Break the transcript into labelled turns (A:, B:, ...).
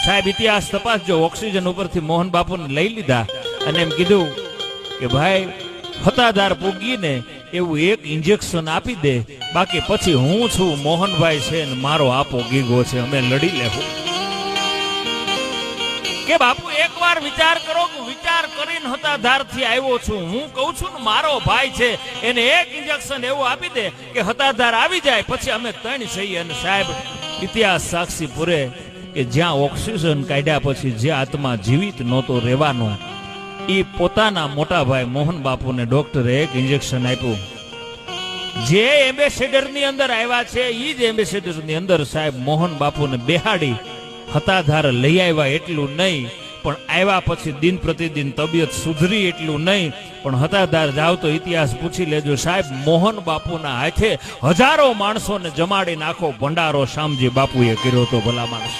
A: સાહેબ ઇતિહાસ તપાસજો. ઓક્સિજન ઉપરથી મોહન બાપુને લઈ લીધા અને એમ કીધું કે ભાઈ હતાધાર પૂગીને એવું એક ઇન્જેક્શન આપી દે, બાકી પછી હું છું, મોહનભાઈ છે ને મારો આપો ગીગો છે, અમે લડી લેવું. કે બાપુ એકવાર વિચાર કરો કે વિચાર કરીને હતાધાર થી આવ્યો છું, હું કહું છું ને મારો ભાઈ છે, એને એક ઇન્જેક્શન એવું આપી દે કે હતાધાર આવી જાય, પછી અમે ત્રણ છીએ. અને સાહેબ ઇતિહાસ સાક્ષી પૂરે કે જ્યાં ઓક્સિજન કાઢ્યા પછી જે આત્મા જીવિત નહોતો રહેવાનો, એ પોતાના મોટા ભાઈ મોહન બાપુને ડોક્ટરે એક ઇન્જેક્શન આપ્યું. જે એમ્બેસેડર ની અંદર આવ્યા છે એ જ એમ્બેસેડર ની અંદર સાહેબ મોહન બાપુને બેહાડી હતાધાર લઈ આવ્યા. એટલું નહીં પણ આવ્યા પછી દિન પ્રતિદિન તબિયત સુધરી, એટલું નહીં પણ હતાધાર જાવ તો ઇતિહાસ પૂછી લેજો સાહેબ, મોહન બાપુના હાથે હજારો માણસોને જમાડી નાખો ભંડારો શામજી બાપુએ કર્યો તો. ભલા માણસ